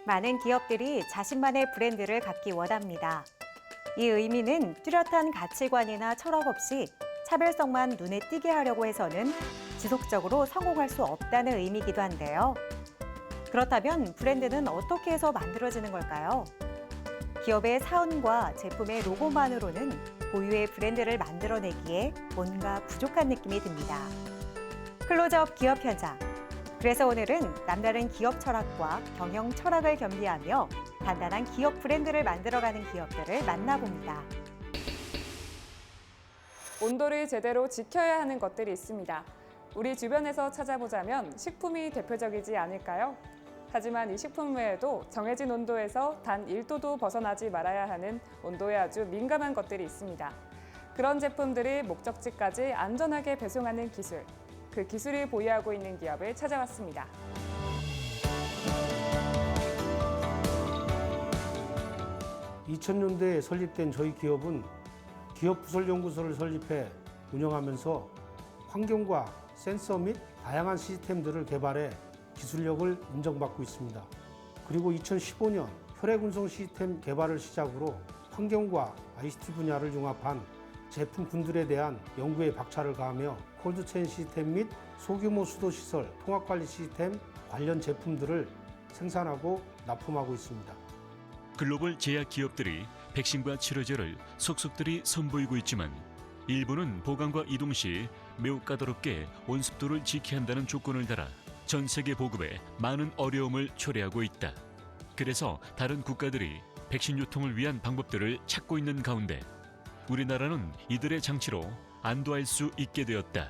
많은 기업들이 자신만의 브랜드를 갖기 원합니다. 이 의미는 뚜렷한 가치관이나 철학 없이 차별성만 눈에 띄게 하려고 해서는 지속적으로 성공할 수 없다는 의미이기도 한데요. 그렇다면 브랜드는 어떻게 해서 만들어지는 걸까요? 기업의 사원과 제품의 로고만으로는 고유의 브랜드를 만들어내기에 뭔가 부족한 느낌이 듭니다. 클로즈업 기업 현장. 그래서 오늘은 남다른 기업 철학과 경영 철학을 겸비하며 단단한 기업 브랜드를 만들어가는 기업들을 만나봅니다. 온도를 제대로 지켜야 하는 것들이 있습니다. 우리 주변에서 찾아보자면 식품이 대표적이지 않을까요? 하지만 이 식품 외에도 정해진 온도에서 단 1도도 벗어나지 말아야 하는 온도에 아주 민감한 것들이 있습니다. 그런 제품들을 목적지까지 안전하게 배송하는 기술, 그 기술을 보유하고 있는 기업을 찾아왔습니다. (2000년대에) 설립된 저희 기업은 기업 부설연구소를 설립해 운영하면서 환경과 센서 및 다양한 시스템들을 개발해 기술력을 인정받고 있습니다. 그리고 2015년 혈액운송 시스템 개발을 시작으로 환경과 ICT 분야를 융합한 제품군들에 대한 연구에 박차를 가하며 콜드체인 시스템 및 소규모 수도시설, 통합관리 시스템 관련 제품들을 생산하고 납품하고 있습니다. 글로벌 제약 기업들이 백신과 치료제를 속속들이 선보이고 있지만 일부는 보관과 이동 시 매우 까다롭게 온습도를 지켜야 한다는 조건을 달아 전 세계 보급에 많은 어려움을 초래하고 있다. 그래서 다른 국가들이 백신 유통을 위한 방법들을 찾고 있는 가운데 우리나라는 이들의 장치로 안도할 수 있게 되었다.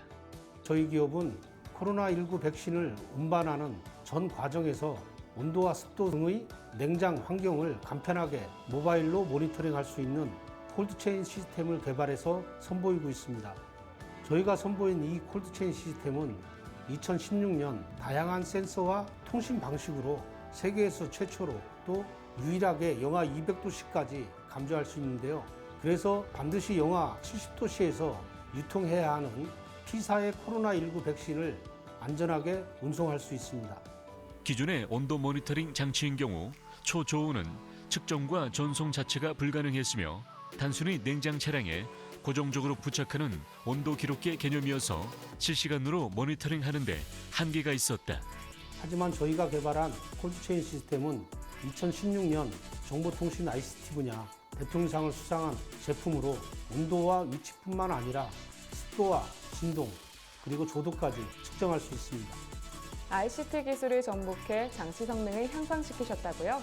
저희 기업은 코로나19 백신을 운반하는 전 과정에서 온도와 습도 등의 냉장 환경을 간편하게 모바일로 모니터링할 수 있는 콜드체인 시스템을 개발해서 선보이고 있습니다. 저희가 선보인 이 콜드체인 시스템은 2016년 다양한 센서와 통신 방식으로 세계에서 최초로 또 유일하게 영하 200도씨까지 감지할 수 있는데요. 그래서 반드시 영하 70도씨에서 유통해야 하는 P사의 코로나19 백신을 안전하게 운송할 수 있습니다. 기존의 온도 모니터링 장치인 경우 초저온은 측정과 전송 자체가 불가능했으며 단순히 냉장 차량에 고정적으로 부착하는 온도 기록계 개념이어서 실시간으로 모니터링하는데 한계가 있었다. 하지만 저희가 개발한 콜드체인 시스템은 2016년 정보통신 ICT 분야 대통령상을 수상한 제품으로 온도와 위치뿐만 아니라 습도와 진동 그리고 조도까지 측정할 수 있습니다. ICT 기술을 접목해 장치 성능을 향상시키셨다고요?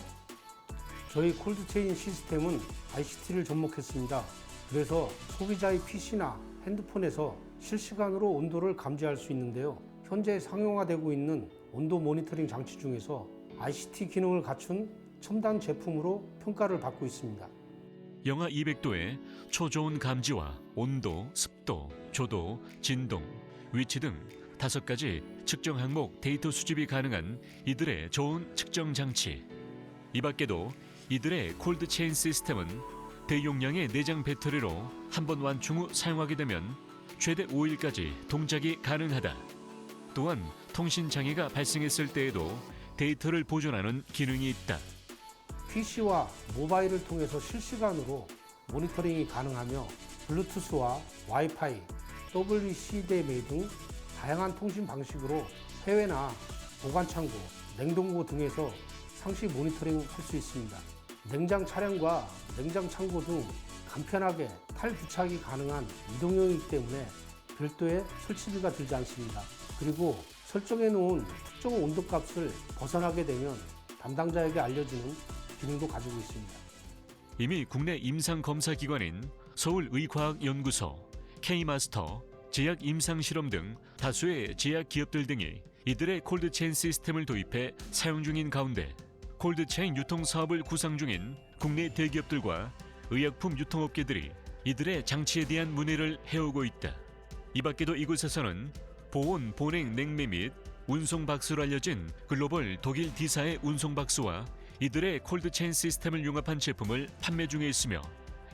저희 콜드체인 시스템은 ICT를 접목했습니다. 그래서 소비자의 PC나 핸드폰에서 실시간으로 온도를 감지할 수 있는데요. 현재 상용화되고 있는 온도 모니터링 장치 중에서 ICT 기능을 갖춘 첨단 제품으로 평가를 받고 있습니다. 영하 200도의 초저온 감지와 온도, 습도, 조도, 진동, 위치 등 5가지 측정 항목 데이터 수집이 가능한 이들의 저온 측정 장치. 이 밖에도 이들의 콜드체인 시스템은 대용량의 내장 배터리로 한 번 완충 후 사용하게 되면 최대 5일까지 동작이 가능하다. 또한 통신 장애가 발생했을 때에도 데이터를 보존하는 기능이 있다. PC와 모바일을 통해서 실시간으로 모니터링이 가능하며 블루투스와 와이파이, WCDMA 등 다양한 통신 방식으로 해외나 보관창고, 냉동고 등에서 상시 모니터링 할 수 있습니다. 냉장 차량과 냉장 창고 등 간편하게 탈부착이 가능한 이동형이기 때문에 별도의 설치비가 들지 않습니다. 그리고 설정해 놓은 특정 온도값을 벗어나게 되면 담당자에게 알려주는 기능도 가지고 있습니다. 이미 국내 임상검사기관인 서울의과학연구소, K마스터, 제약 임상실험 등 다수의 제약 기업들 등이 이들의 콜드체인 시스템을 도입해 사용 중인 가운데 콜드체인 유통 사업을 구상 중인 국내 대기업들과 의약품 유통업계들이 이들의 장치에 대한 문의를 해오고 있다. 이 밖에도 이곳에서는 보온, 보냉, 냉매 및 운송 박스로 알려진 글로벌 독일 D사의 운송 박스와 이들의 콜드체인 시스템을 융합한 제품을 판매 중에 있으며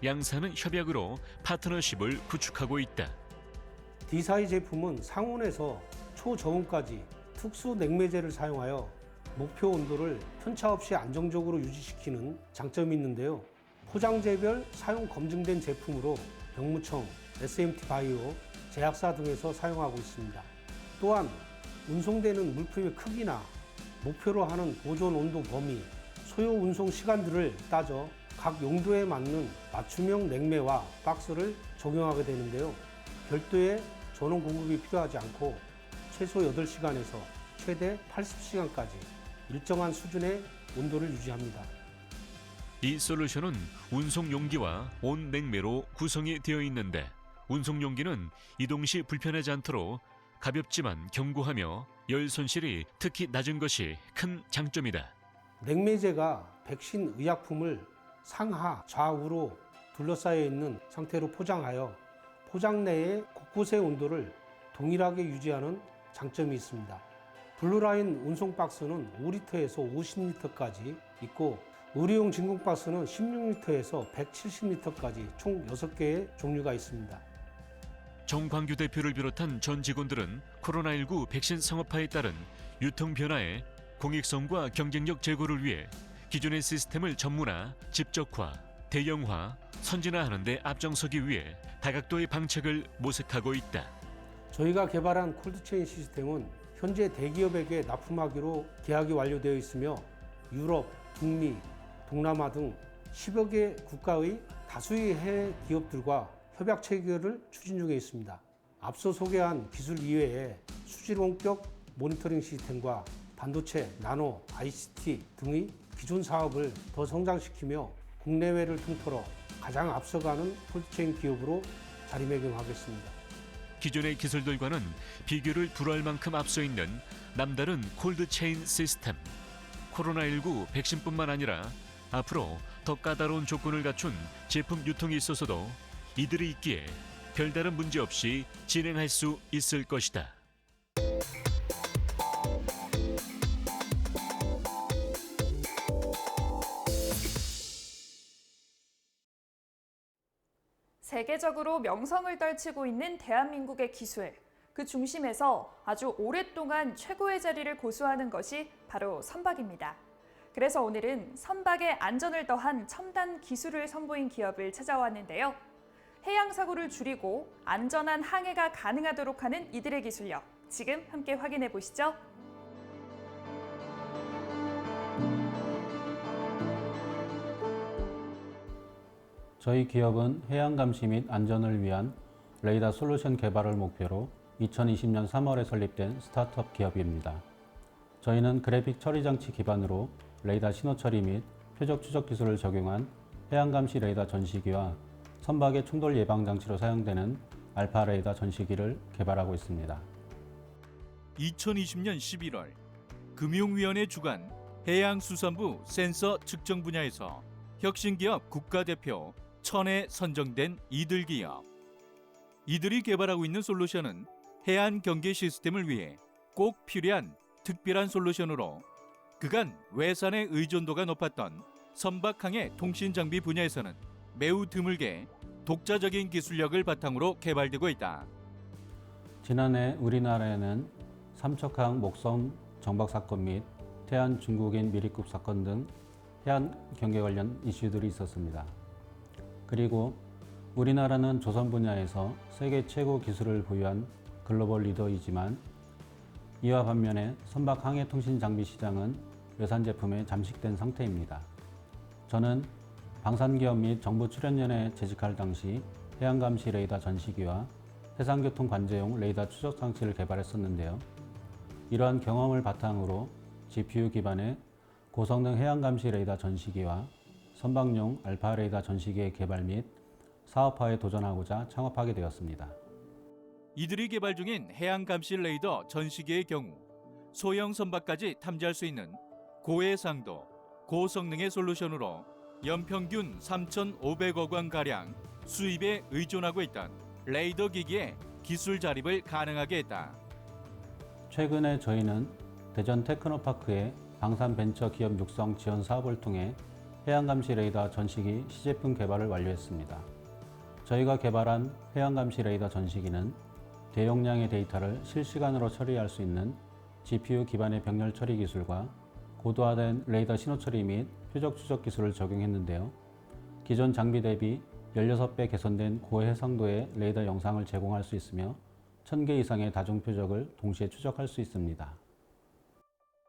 양사는 협약으로 파트너십을 구축하고 있다. D사의 제품은 상온에서 초저온까지 특수 냉매제를 사용하여 목표 온도를 편차 없이 안정적으로 유지시키는 장점이 있는데요. 포장재별 사용 검증된 제품으로 병무청, SMT 바이오, 제약사 등에서 사용하고 있습니다. 또한 운송되는 물품의 크기나 목표로 하는 보존 온도 범위, 소요 운송 시간들을 따져 각 용도에 맞는 맞춤형 냉매와 박스를 적용하게 되는데요. 별도의 전원 공급이 필요하지 않고 최소 8시간에서 최대 80시간까지 일정한 수준의 온도를 유지합니다. 이 솔루션은 운송 용기와 온 냉매로 구성이 되어 있는데 운송 용기는 이동 시 불편하지 않도록 가볍지만 견고하며 열 손실이 특히 낮은 것이 큰 장점이다. 냉매제가 백신 의약품을 상하 좌우로 둘러싸여 있는 상태로 포장하여 포장 내의 곳곳의 온도를 동일하게 유지하는 장점이 있습니다. 블루라인 운송 박스는 5리터에서 50리터까지 있고 의료용 진공 박스는 16리터에서 170리터까지 총 6개의 종류가 있습니다. 정광규 대표를 비롯한 전 직원들은 코로나19 백신 상업화에 따른 유통 변화에 공익성과 경쟁력 제고를 위해 기존의 시스템을 전문화, 집적화, 대형화, 선진화하는 데 앞장서기 위해 다각도의 방책을 모색하고 있다. 저희가 개발한 콜드체인 시스템은 현재 대기업에게 납품하기로 계약이 완료되어 있으며 유럽, 북미, 동남아 등 10여 개 국가의 다수의 해외 기업들과 협약 체결을 추진 중에 있습니다. 앞서 소개한 기술 이외에 수질 원격 모니터링 시스템과 반도체, 나노, ICT 등의 기존 사업을 더 성장시키며 국내외를 통틀어 가장 앞서가는 콜드체인 기업으로 자리매김하겠습니다. 기존의 기술들과는 비교를 불허할 만큼 앞서 있는 남다른 콜드체인 시스템. 코로나19 백신뿐만 아니라 앞으로 더 까다로운 조건을 갖춘 제품 유통에 있어서도 이들이 있기에 별다른 문제 없이 진행할 수 있을 것이다. 세계적으로 명성을 떨치고 있는 대한민국의 기술. 그 중심에서 아주 오랫동안 최고의 자리를 고수하는 것이 바로 선박입니다. 그래서 오늘은 선박의 안전을 더한 첨단 기술을 선보인 기업을 찾아왔는데요. 해양 사고를 줄이고 안전한 항해가 가능하도록 하는 이들의 기술력. 지금 함께 확인해 보시죠. 저희 기업은 해양 감시 및 안전을 위한 레이더 솔루션 개발을 목표로 2020년 3월에 설립된 스타트업 기업입니다. 저희는 그래픽 처리 장치 기반으로 레이더 신호 처리 및 표적 추적 기술을 적용한 해양 감시 레이더 전시기와 선박의 충돌 예방 장치로 사용되는 알파 레이더 전시기를 개발하고 있습니다. 2020년 11월 금융위원회 주관 해양수산부 센서 측정 분야에서 혁신기업 국가대표 1000에 선정된 이들 기업. 이들이 개발하고 있는 솔루션은 해안 경계 시스템을 위해 꼭 필요한 특별한 솔루션으로 그간 외산의 의존도가 높았던 선박항해 통신 장비 분야에서는 매우 드물게 독자적인 기술력을 바탕으로 개발되고 있다. 지난해 우리나라에는 삼척항 목성 정박 사건 및 태안 중국인 미리급 사건 등 해안 경계 관련 이슈들이 있었습니다. 그리고 우리나라는 조선 분야에서 세계 최고 기술을 보유한 글로벌 리더이지만 이와 반면에 선박 항해 통신 장비 시장은 외산 제품에 잠식된 상태입니다. 저는 방산기업 및 정부 출연연에 재직할 당시 해양감시 레이더 전시기와 해상교통 관제용 레이더 추적 장치를 개발했었는데요. 이러한 경험을 바탕으로 GPU 기반의 고성능 해양감시 레이더 전시기와 선박용 알파 레이더 전시기의 개발 및 사업화에 도전하고자 창업하게 되었습니다. 이들이 개발 중인 해양감시 레이더 전시기의 경우 소형 선박까지 탐지할 수 있는 고해상도, 고성능의 솔루션으로 연평균 3,500억 원가량 수입에 의존하고 있던 레이더 기기의 기술 자립을 가능하게 했다. 최근에 저희는 대전 테크노파크의 방산벤처 기업 육성 지원 사업을 통해 해양감시 레이더 전시기 시제품 개발을 완료했습니다. 저희가 개발한 해양감시 레이더 전시기는 대용량의 데이터를 실시간으로 처리할 수 있는 GPU 기반의 병렬 처리 기술과 고도화된 레이더 신호 처리 및 표적 추적 기술을 적용했는데요. 기존 장비 대비 16배 개선된 고해상도의 레이더 영상을 제공할 수 있으며 1000개 이상의 다중 표적을 동시에 추적할 수 있습니다.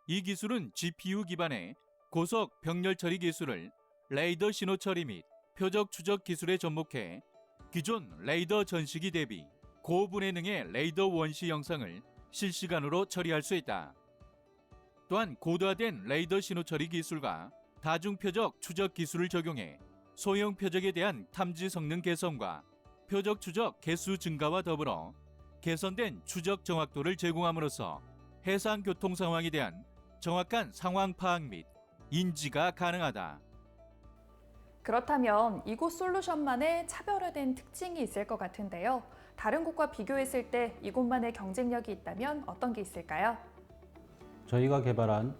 이 기술은 GPU 기반의 고속 병렬 처리 기술을 레이더 신호 처리 및 표적 추적 기술에 접목해 기존 레이더 전시기 대비 고분해능의 레이더 원시 영상을 실시간으로 처리할 수 있다. 또한 고도화된 레이더 신호 처리 기술과 다중 표적 추적 기술을 적용해 소형 표적에 대한 탐지 성능 개선과 표적 추적 개수 증가와 더불어 개선된 추적 정확도를 제공함으로써 해상 교통 상황에 대한 정확한 상황 파악 및 인지가 가능하다. 그렇다면 이곳 솔루션만의 차별화된 특징이 있을 것 같은데요. 다른 곳과 비교했을 때 이곳만의 경쟁력이 있다면 어떤 게 있을까요? 저희가 개발한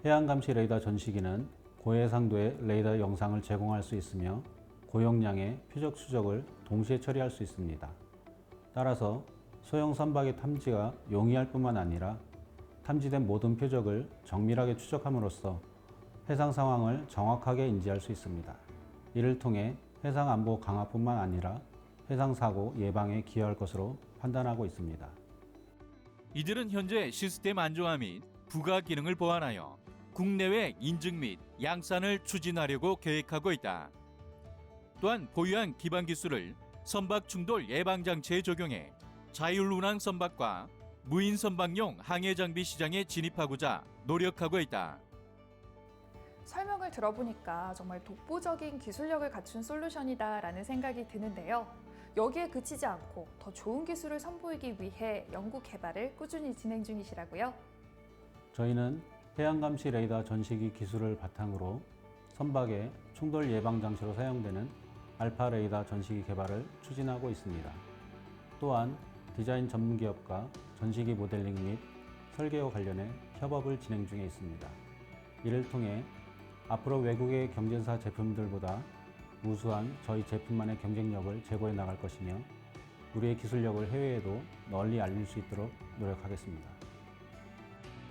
해양감시 레이더 전시기는 고해상도의 레이더 영상을 제공할 수 있으며 고용량의 표적 추적을 동시에 처리할 수 있습니다. 따라서 소형 선박의 탐지가 용이할 뿐만 아니라 탐지된 모든 표적을 정밀하게 추적함으로써 해상 상황을 정확하게 인지할 수 있습니다. 이를 통해 해상 안보 강화뿐만 아니라 해상 사고 예방에 기여할 것으로 판단하고 있습니다. 이들은 현재 시스템 안정화 및 부가 기능을 보완하여 국내외 인증 및 양산을 추진하려고 계획하고 있다. 또한 보유한 기반 기술을 선박 충돌 예방 장치에 적용해 자율운항 선박과 무인 선박용 항해 장비 시장에 진입하고자 노력하고 있다. 설명을 들어보니까 정말 독보적인 기술력을 갖춘 솔루션이다라는 생각이 드는데요. 여기에 그치지 않고 더 좋은 기술을 선보이기 위해 연구 개발을 꾸준히 진행 중이시라고요? 저희는 해양감시 레이더 전시기 기술을 바탕으로 선박의 충돌 예방 장치로 사용되는 알파 레이더 전시기 개발을 추진하고 있습니다. 또한 디자인 전문 기업과 전시기 모델링 및 설계와 관련해 협업을 진행 중에 있습니다. 이를 통해 앞으로 외국의 경쟁사 제품들보다 우수한 저희 제품만의 경쟁력을 제고해 나갈 것이며 우리의 기술력을 해외에도 널리 알릴 수 있도록 노력하겠습니다.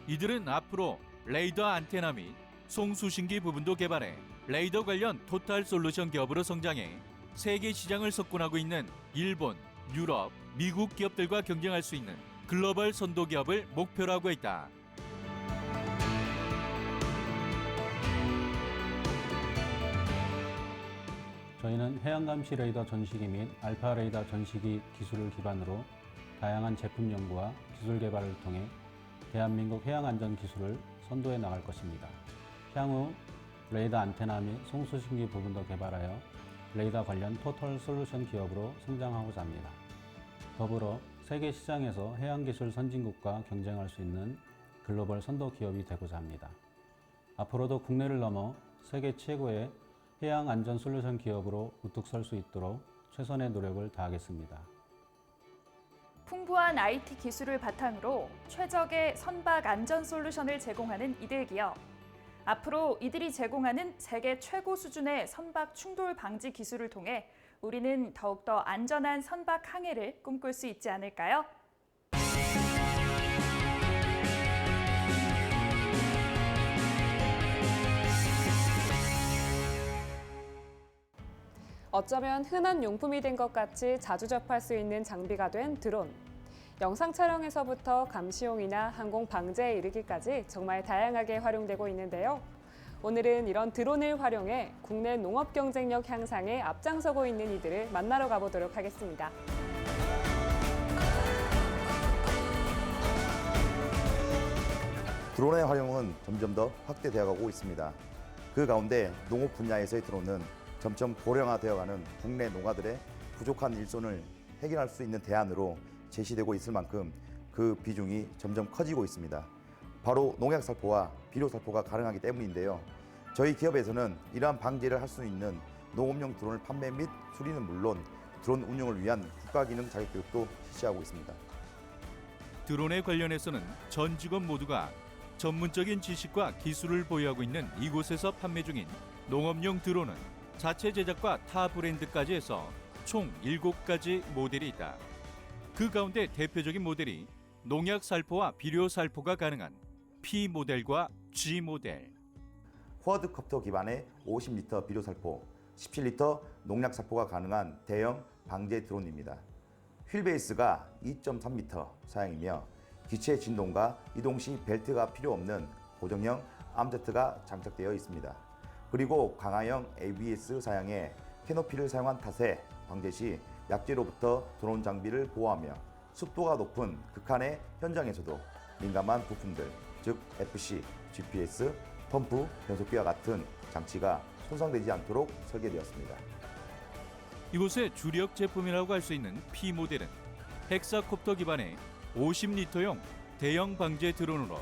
이들은 앞으로 레이더 안테나 및 송수신기 부분도 개발해 레이더 관련 토탈 솔루션 기업으로 성장해 세계 시장을 석권하고 있는 일본, 유럽, 미국 기업들과 경쟁할 수 있는 글로벌 선도 기업을 목표로 하고 있다. 저희는 해양감시 레이더 전시기 및 알파 레이더 전시기 기술을 기반으로 다양한 제품 연구와 기술 개발을 통해 대한민국 해양안전 기술을 선도해 나갈 것입니다. 향후 레이더 안테나 및 송수신기 부분도 개발하여 레이더 관련 토탈 솔루션 기업으로 성장하고자 합니다. 더불어 세계 시장에서 해양기술 선진국과 경쟁할 수 있는 글로벌 선도 기업이 되고자 합니다. 앞으로도 국내를 넘어 세계 최고의 해양안전 솔루션 기업으로 우뚝 설 수 있도록 최선의 노력을 다하겠습니다. 풍부한 IT 기술을 바탕으로 최적의 선박 안전 솔루션을 제공하는 이들 기업. 앞으로 이들이 제공하는 세계 최고 수준의 선박 충돌 방지 기술을 통해 우리는 더욱더 안전한 선박 항해를 꿈꿀 수 있지 않을까요? 어쩌면 흔한 용품이 된 것 같이 자주 접할 수 있는 장비가 된 드론. 영상 촬영에서부터 감시용이나 항공 방제에 이르기까지 정말 다양하게 활용되고 있는데요. 오늘은 이런 드론을 활용해 국내 농업 경쟁력 향상에 앞장서고 있는 이들을 만나러 가보도록 하겠습니다. 드론의 활용은 점점 더 확대되어가고 있습니다. 그 가운데 농업 분야에서의 드론은 점점 고령화되어가는 국내 농가들의 부족한 일손을 해결할 수 있는 대안으로 제시되고 있을 만큼 그 비중이 점점 커지고 있습니다. 바로 농약 살포와 비료 살포가 가능하기 때문인데요. 저희 기업에서는 이러한 방제를 할 수 있는 농업용 드론을 판매 및 수리는 물론 드론 운용을 위한 국가기능 자격교육도 실시하고 있습니다. 드론에 관련해서는 전 직원 모두가 전문적인 지식과 기술을 보유하고 있는 이곳에서 판매 중인 농업용 드론은 자체 제작과 타 브랜드까지 해서 총 7가지 모델이 있다. 그 가운데 대표적인 모델이 농약 살포와 비료 살포가 가능한 P 모델과 G 모델. 쿼드컵터 기반의 50리터 비료살포, 17리터 농약살포가 가능한 대형 방제 드론입니다. 휠베이스가 2.3m 사양이며 기체 진동과 이동 시 벨트가 필요 없는 고정형 암세트가 장착되어 있습니다. 그리고 강화형 ABS 사양에 캐노피를 사용한 탓에 방제 시 약재로부터 드론 장비를 보호하며 습도가 높은 극한의 현장에서도 민감한 부품들, 즉 FC, GPS, 펌프, 변속기와 같은 장치가 손상되지 않도록 설계되었습니다. 이곳의 주력 제품이라고 할 수 있는 P 모델은 헥사콥터 기반의 50리터용 대형 방제 드론으로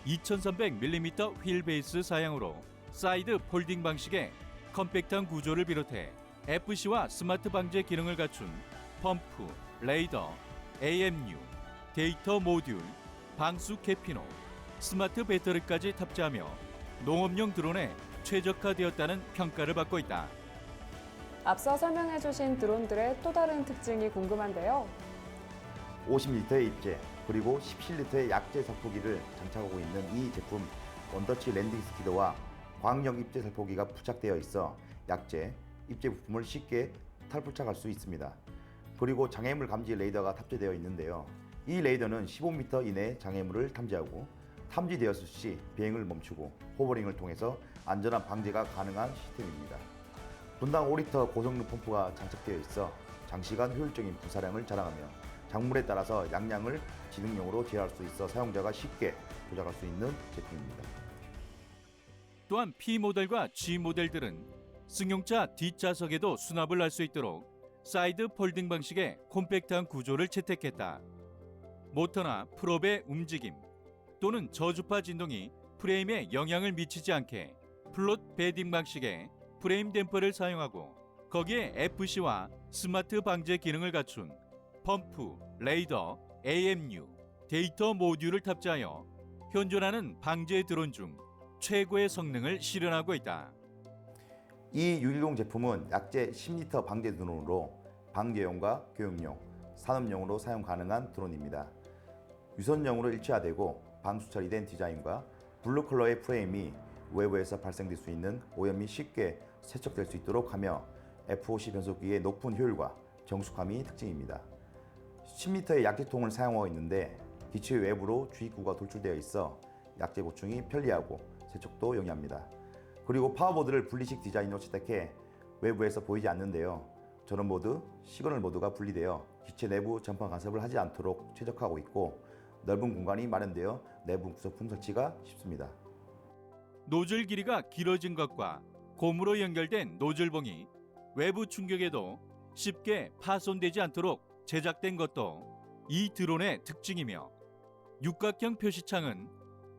2300mm 휠 베이스 사양으로 사이드 폴딩 방식의 컴팩트한 구조를 비롯해 FC와 스마트 방제 기능을 갖춘 펌프, 레이더, AMU, 데이터 모듈, 방수 캐피노, 스마트 배터리까지 탑재하며 농업용 드론에 최적화되었다는 평가를 받고 있다. 앞서 설명해주신 드론들의 또 다른 특징이 궁금한데요. 50리터의 입재, 그리고 17리터의 약재 살포기를 장착하고 있는 이 제품 원터치 랜딩 스키드와 광역 입재 살포기가 부착되어 있어 약재, 입재 부품을 쉽게 탈부착할 수 있습니다. 그리고 장애물 감지 레이더가 탑재되어 있는데요. 이 레이더는 15m 이내 장애물을 탐지하고 탐지되었을 시 비행을 멈추고 호버링을 통해서 안전한 방제가 가능한 시스템입니다. 분당 5리터 고성능 펌프가 장착되어 있어 장시간 효율적인 부사량을 자랑하며 작물에 따라서 양량을 지능용으로 제어할 수 있어 사용자가 쉽게 조작할 수 있는 제품입니다. 또한 P 모델과 G 모델들은 승용차 뒷좌석에도 수납을 할 수 있도록 사이드 폴딩 방식의 콤팩트한 구조를 채택했다. 모터나 프롭의 움직임 또는 저주파 진동이 프레임에 영향을 미치지 않게 플롯 베딩 방식의 프레임 댐퍼를 사용하고 거기에 FC와 스마트 방제 기능을 갖춘 펌프, 레이더, AMU, 데이터 모듈을 탑재하여 현존하는 방제 드론 중 최고의 성능을 실현하고 있다. 이 유일용 제품은 약재 10리터 방제 드론으로 방제용과 교육용, 산업용으로 사용 가능한 드론입니다. 유선형으로 일체화되고 방수 처리된 디자인과 블루 컬러의 프레임이 외부에서 발생될 수 있는 오염이 쉽게 세척될 수 있도록 하며 FOC 변속기의 높은 효율과 정숙함이 특징입니다. 10리터의 약재통을 사용하고 있는데 기체 외부로 주입구가 돌출되어 있어 약재 보충이 편리하고 세척도 용이합니다. 그리고 파워보드를 분리식 디자인으로 채택해 외부에서 보이지 않는데요. 전원 모드, 시그널 모드가 분리되어 기체 내부 전파 간섭을 하지 않도록 최적화하고 있고 넓은 공간이 마련되어 내부 구성품 설치가 쉽습니다. 노즐 길이가 길어진 것과 고무로 연결된 노즐봉이 외부 충격에도 쉽게 파손되지 않도록 제작된 것도 이 드론의 특징이며 육각형 표시창은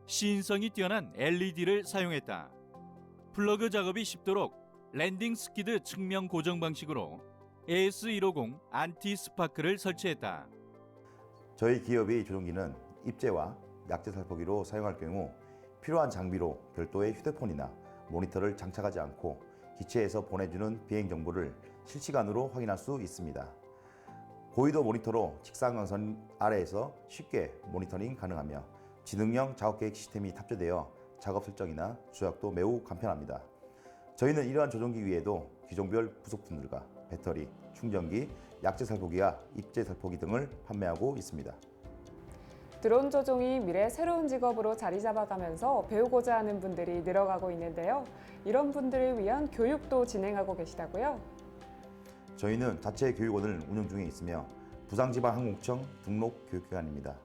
시인성이 뛰어난 LED를 사용했다. 플러그 작업이 쉽도록 랜딩 스키드 측면 고정 방식으로 AS150 안티 스파크를 설치했다. 저희 기업의 조종기는 입재와 약재 살포기로 사용할 경우 필요한 장비로 별도의 휴대폰이나 모니터를 장착하지 않고 기체에서 보내주는 비행 정보를 실시간으로 확인할 수 있습니다. 고위도 모니터로 직사광선 아래에서 쉽게 모니터링 가능하며 지능형 작업계획 시스템이 탑재되어 작업 설정이나 조작도 매우 간편합니다. 저희는 이러한 조종기 위에도 기종별 부속품들과 배터리, 충전기, 약재 살포기와 입재 살포기 등을 판매하고 있습니다. 드론 조종이 미래 새로운 직업으로 자리 잡아가면서 배우고자 하는 분들이 늘어가고 있는데요. 이런 분들을 위한 교육도 진행하고 계시다고요? 저희는 자체 교육원을 운영 중에 있으며 부산지방항공청 등록 교육기관입니다.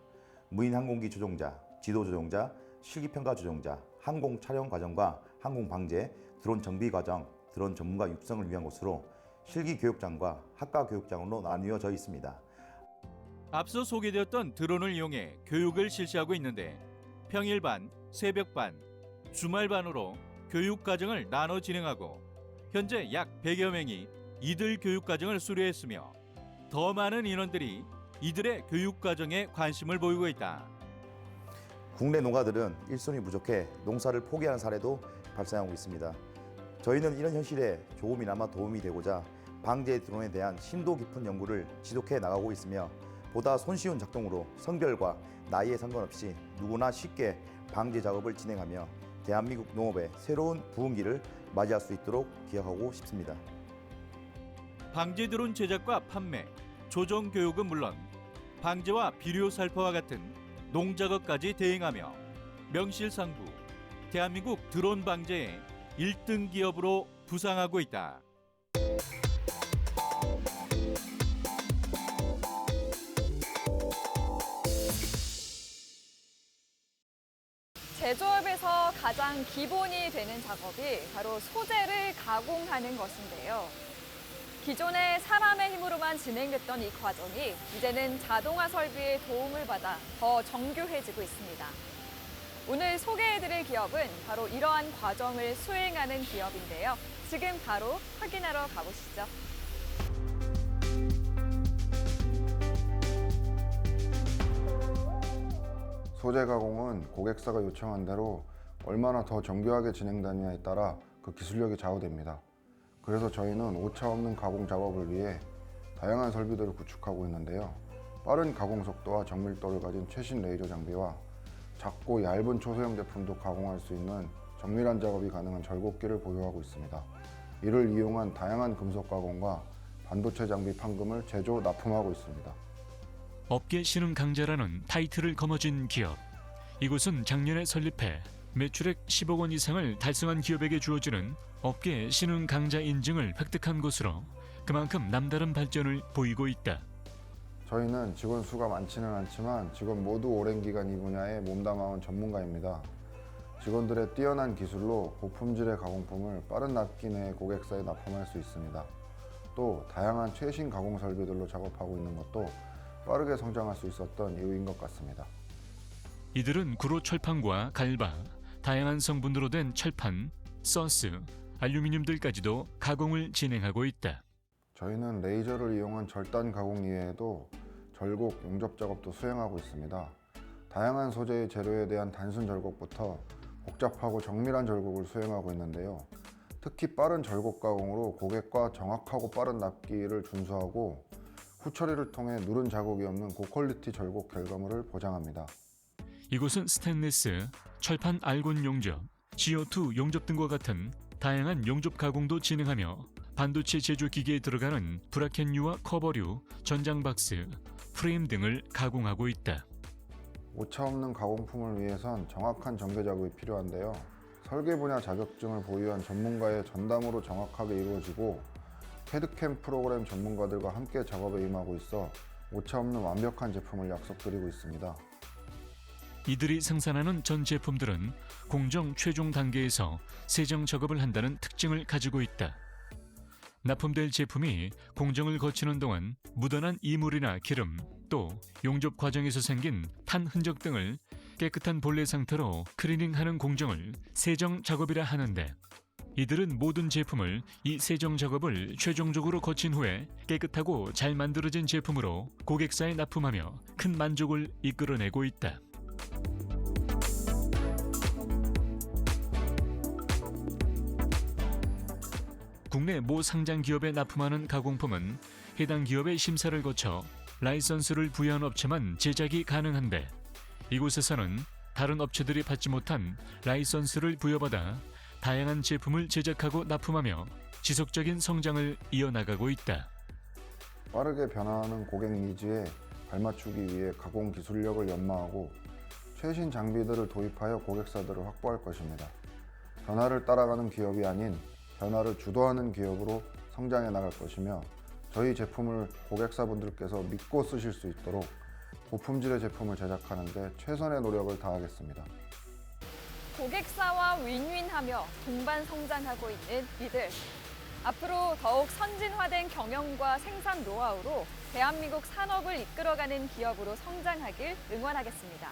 무인 항공기 조종자, 지도 조종자, 실기평가 조종자, 항공 촬영 과정과 항공 방제, 드론 정비 과정, 드론 전문가 육성을 위한 곳으로 실기 교육장과 학과 교육장으로 나뉘어져 있습니다. 앞서 소개되었던 드론을 이용해 교육을 실시하고 있는데 평일반, 새벽반, 주말반으로 교육 과정을 나눠 진행하고 현재 약 100여 명이 이들 교육 과정을 수료했으며 더 많은 인원들이 이들의 교육 과정에 관심을 보이고 있다. 국내 농가들은 일손이 부족해 농사를 포기하는 사례도 발생하고 있습니다. 저희는 이런 현실에 조금이나마 도움이 되고자 방제 드론에 대한 심도 깊은 연구를 지속해 나가고 있으며 보다 손쉬운 작동으로 성별과 나이에 상관없이 누구나 쉽게 방제 작업을 진행하며 대한민국 농업의 새로운 부흥기를 맞이할 수 있도록 기여하고 싶습니다. 방제 드론 제작과 판매, 조정 교육은 물론 방제와 비료 살포와 같은 농작업까지 대행하며 명실상부 대한민국 드론 방제의 1등 기업으로 부상하고 있다. 제조업에서 가장 기본이 되는 작업이 바로 소재를 가공하는 것인데요. 기존에 사람의 힘으로만 진행됐던 이 과정이 이제는 자동화 설비의 도움을 받아 더 정교해지고 있습니다. 오늘 소개해드릴 기업은 바로 이러한 과정을 수행하는 기업인데요. 지금 바로 확인하러 가보시죠. 소재 가공은 고객사가 요청한 대로 얼마나 더 정교하게 진행되느냐에 따라 그 기술력이 좌우됩니다. 그래서 저희는 오차 없는 가공 작업을 위해 다양한 설비들을 구축하고 있는데요. 빠른 가공 속도와 정밀도를 가진 최신 레이저 장비와 작고 얇은 초소형 제품도 가공할 수 있는 정밀한 작업이 가능한 절곡기를 보유하고 있습니다. 이를 이용한 다양한 금속 가공과 반도체 장비 판금을 제조, 납품하고 있습니다. 업계 신흥 강자라는 타이틀을 거머쥔 기업. 이곳은 작년에 설립해 매출액 10억 원 이상을 달성한 기업에게 주어지는 업계 신흥 강자 인증을 획득한 곳으로 그만큼 남다른 발전을 보이고 있다. 저희는 직원 수가 많지는 않지만 직원 모두 오랜 기간 이 분야에 몸담아온 전문가입니다. 직원들의 뛰어난 기술로 고품질의 가공품을 빠른 납기 내에 고객사에 납품할 수 있습니다. 또 다양한 최신 가공 설비들로 작업하고 있는 것도 빠르게 성장할 수 있었던 이유인 것 같습니다. 이들은 구로 철판과 갈바, 다양한 성분으로 된 철판, 서스, 알루미늄들까지도 가공을 진행하고 있다. 저희는 레이저를 이용한 절단 가공 이외에도 절곡, 용접 작업도 수행하고 있습니다. 다양한 소재의 재료에 대한 단순 절곡부터 복잡하고 정밀한 절곡을 수행하고 있는데요. 특히 빠른 절곡 가공으로 고객과 정확하고 빠른 납기를 준수하고 후처리를 통해 누른 자국이 없는 고퀄리티 절곡 결과물을 보장합니다. 이곳은 스테인리스, 철판 알곤 용접, CO2 용접 등과 같은 다양한 용접 가공도 진행하며 반도체 제조 기계에 들어가는 브라켓류와 커버류, 전장 박스, 프레임 등을 가공하고 있다. 오차 없는 가공품을 위해선 정확한 전개 작업이 필요한데요. 설계 분야 자격증을 보유한 전문가의 전담으로 정확하게 이루어지고 캐드캠 프로그램 전문가들과 함께 작업에 임하고 있어 오차 없는 완벽한 제품을 약속드리고 있습니다. 이들이 생산하는 전 제품들은 공정 최종 단계에서 세정 작업을 한다는 특징을 가지고 있다. 납품될 제품이 공정을 거치는 동안 묻어난 이물이나 기름, 또 용접 과정에서 생긴 탄 흔적 등을 깨끗한 본래 상태로 클리닝하는 공정을 세정 작업이라 하는데, 이들은 모든 제품을 이 세정 작업을 최종적으로 거친 후에 깨끗하고 잘 만들어진 제품으로 고객사에 납품하며 큰 만족을 이끌어내고 있다. 국내 모 상장 기업에 납품하는 가공품은 해당 기업의 심사를 거쳐 라이선스를 부여한 업체만 제작이 가능한데, 이곳에서는 다른 업체들이 받지 못한 라이선스를 부여받아 다양한 제품을 제작하고 납품하며 지속적인 성장을 이어나가고 있다. 빠르게 변화하는 고객 니즈에 발맞추기 위해 가공 기술력을 연마하고 최신 장비들을 도입하여 고객사들을 확보할 것입니다. 변화를 따라가는 기업이 아닌 변화를 주도하는 기업으로 성장해 나갈 것이며, 저희 제품을 고객사분들께서 믿고 쓰실 수 있도록 고품질의 제품을 제작하는 데 최선의 노력을 다하겠습니다. 고객사와 윈윈하며 동반 성장하고 있는 이들. 앞으로 더욱 선진화된 경영과 생산 노하우로 대한민국 산업을 이끌어가는 기업으로 성장하길 응원하겠습니다.